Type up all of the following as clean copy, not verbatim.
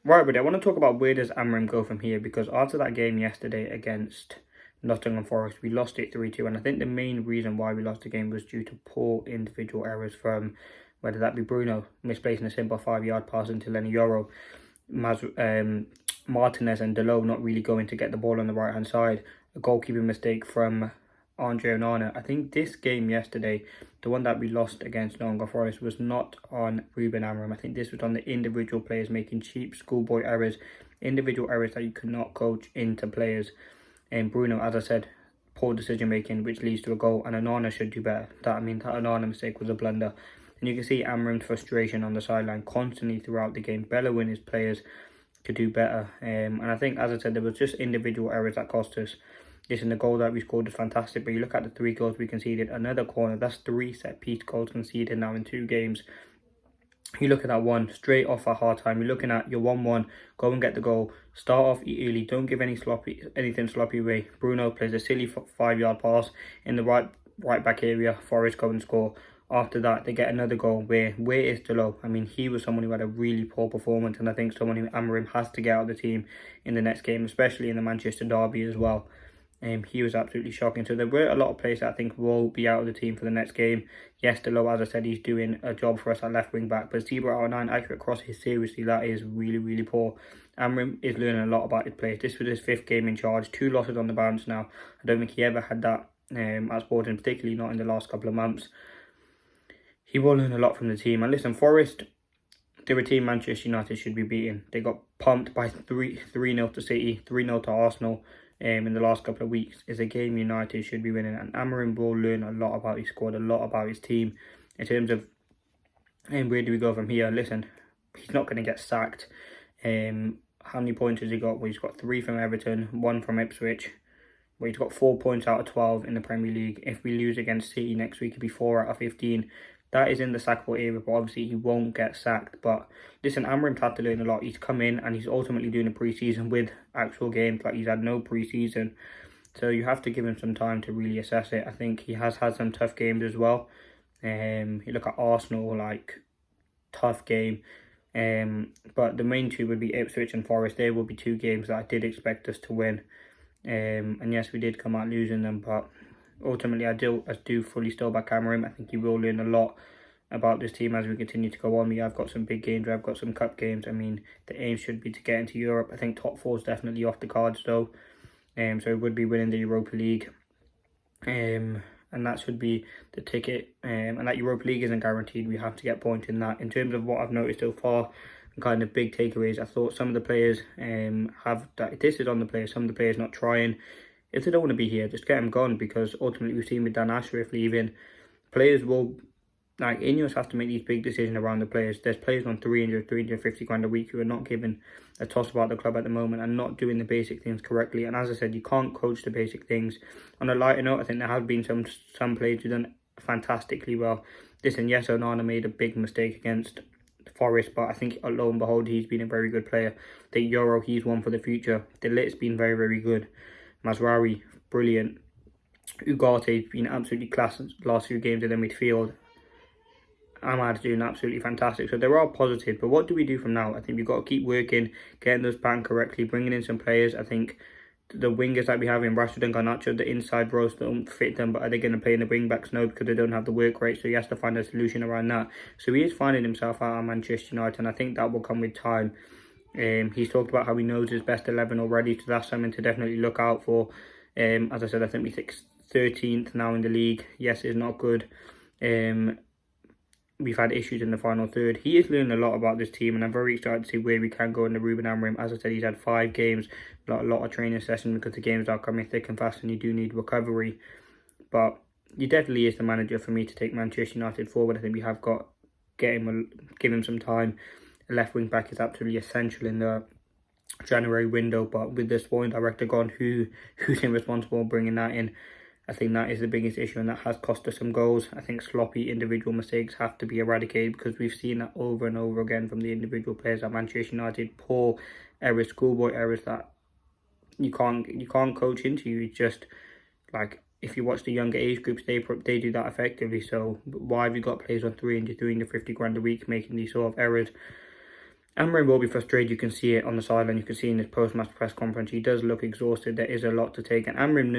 Right, but I want to talk about where does Amorim go from here, because after that game yesterday against Nottingham Forest, we lost it 3-2, and I think the main reason why we lost the game was due to poor individual errors from whether that be Bruno misplacing a simple 5-yard pass into Lenny Yoro, Martinez and Delo not really going to get the ball on the right hand side, a goalkeeping mistake from Andre Onana. I think this game yesterday, the one that we lost against Nottingham Forest, was not on Ruben Amorim. I think this was on the individual players making cheap schoolboy errors, individual errors that you could not coach into players. And Bruno, as I said, poor decision making, which leads to a goal, and Onana should do better. That Onana mistake was a blunder. And you can see Amorim's frustration on the sideline constantly throughout the game, bellowing his players to do better. And I think, as I said, there was just individual errors that cost us. Listen, the goal that we scored is fantastic, but you look at the 3 goals we conceded, another corner, that's 3 set-piece goals conceded now in 2 games. You look at that one, straight off at half-time, you're looking at your 1-1, go and get the goal, start off early, don't give anything sloppy away. Bruno plays a silly 5-yard pass in the right back area, Forest go and score. After that, they get another goal. Where is Delo? I mean, he was someone who had a really poor performance, and I think someone who Amorim has to get out of the team in the next game, especially in the Manchester derby as well. He was absolutely shocking. So there were a lot of players that I think will be out of the team for the next game. Yes, Delo, as I said, he's doing a job for us at left wing back, but Zebra out of 9 accurate crosses, seriously, that is really, really poor. Amorim is learning a lot about his players. This was his 5th game in charge, 2 losses on the bounce now. I don't think he ever had that at Sporting, particularly not in the last couple of months. He will learn a lot from the team. And listen, Forest, they're a team Manchester United should be beating. They got pumped by 3-0 to City, 3-0 to Arsenal in the last couple of weeks. Is a game United should be winning. And Amorim will learn a lot about his squad, a lot about his team. In terms of where do we go from here? Listen, he's not going to get sacked. How many points has he got? Well, he's got 3 from Everton, 1 from Ipswich. Well, he's got 4 points out of 12 in the Premier League. If we lose against City next week, it'll be 4 out of 15. That is in the sackable area, but obviously he won't get sacked. But listen, Amorim's had to learn a lot. He's come in and he's ultimately doing a pre-season with actual games. Like, he's had no pre-season. So you have to give him some time to really assess it. I think he has had some tough games as well. You look at Arsenal, like, tough game. But the main 2 would be Ipswich and Forest. They will be 2 games that I did expect us to win. And yes, we did come out losing them, but ultimately I do fully still back Amorim. I think he will learn a lot about this team as we continue to go on. We have got some big games, I've got some cup games. I mean, the aim should be to get into Europe. I think top 4 is definitely off the cards though. So it would be winning the Europa League. And that should be the ticket. And that Europa League isn't guaranteed. We have to get points in that. In terms of what I've noticed so far, kind of big takeaways, I thought some of the players have that. This is on the players. Some of the players not trying. If they don't want to be here, just get them gone, because ultimately we've seen with Dan Ashworth leaving, players will, like, Ineos has to make these big decisions around the players. There's players on 350 grand a week who are not given a toss about the club at the moment and not doing the basic things correctly. And as I said, you can't coach the basic things. On a lighter note, I think there have been some players who've done fantastically well. Listen, yes, Onana made a big mistake against Forest, but I think lo and behold, he's been a very good player. I think Euro, he's one for the future. The Lit's been very, very good. Masraoui, brilliant. Ugarte's been absolutely class last few games in the midfield. Ahmad's doing absolutely fantastic. So there are positives, but what do we do from now? I think we've got to keep working, getting those planned correctly, bringing in some players. I think the wingers that we have in Rashford and Garnacho, the inside rows don't fit them, but are they going to play in the wing backs? No, because they don't have the work rate, so he has to find a solution around that. So he is finding himself out at Manchester United, and I think that will come with time. He's talked about how he knows his best 11 already, so that's something to definitely look out for. As I said, I think we take 13th now in the league. Yes, it's not good. We've had issues in the final third. He is learning a lot about this team, and I'm very excited to see where we can go in the Ruben Amorim. As I said, he's had 5 games, a lot of training sessions, because the games are coming thick and fast and you do need recovery. But he definitely is the manager for me to take Manchester United forward. I think we have got give him some time. The left wing back is absolutely essential in the January window, but with the sporting director gone, who's responsible bringing that in? I think that is the biggest issue, and that has cost us some goals. I think sloppy individual mistakes have to be eradicated, because we've seen that over and over again from the individual players at Manchester United. Poor errors, schoolboy errors that you can't coach into. You just, like, if you watch the younger age groups, they do that effectively. So why have you got players on 350 grand a week making these sort of errors? Amorim will be frustrated. You can see it on the sideline. You can see in his post-match press conference. He does look exhausted. There is a lot to take. And Amorim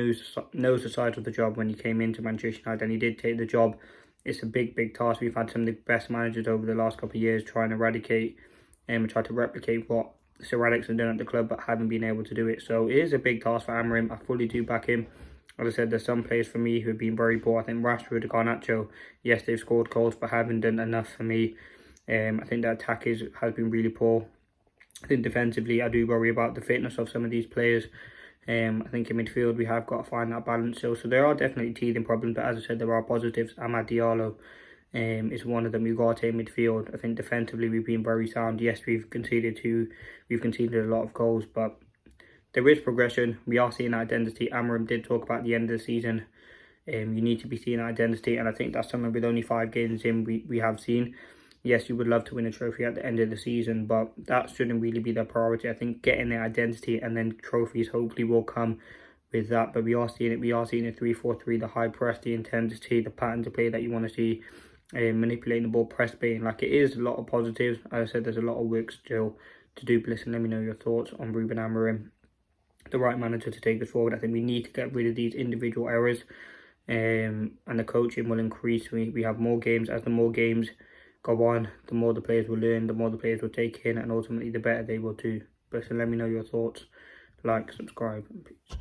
knows the size of the job when he came into Manchester United, and he did take the job. It's a big task. We've had some of the best managers over the last couple of years try to replicate what Sir Alex has done at the club, but haven't been able to do it. So it is a big task for Amorim. I fully do back him. As I said, there's some players for me who have been very poor. I think Rashford, Garnacho, yes, they've scored goals, but haven't done enough for me. I think the attack has been really poor. I think defensively, I do worry about the fitness of some of these players. I think in midfield, we have got to find that balance still. So there are definitely teething problems, but as I said, there are positives. Amad Diallo is one of them. We've got to take midfield. I think defensively, we've been very sound. Yes, we've conceded a lot of goals, but there is progression. We are seeing identity. Amorim did talk about the end of the season. You need to be seeing identity, and I think that's something with only 5 games in we have seen. Yes, you would love to win a trophy at the end of the season, but that shouldn't really be their priority. I think getting their identity and then trophies hopefully will come with that. But we are seeing it. We are seeing a 3-4-3, the high press, the intensity, the pattern to play that you want to see, manipulating the ball, press being like it is a lot of positives. As I said, there's a lot of work still to do. But listen, let me know your thoughts on Ruben Amorim, the right manager to take us forward. I think we need to get rid of these individual errors, and the coaching will increase. We have more games. As the more games go on, the more the players will learn, the more the players will take in, and ultimately the better they will do. But so let me know your thoughts. Like, subscribe, and peace.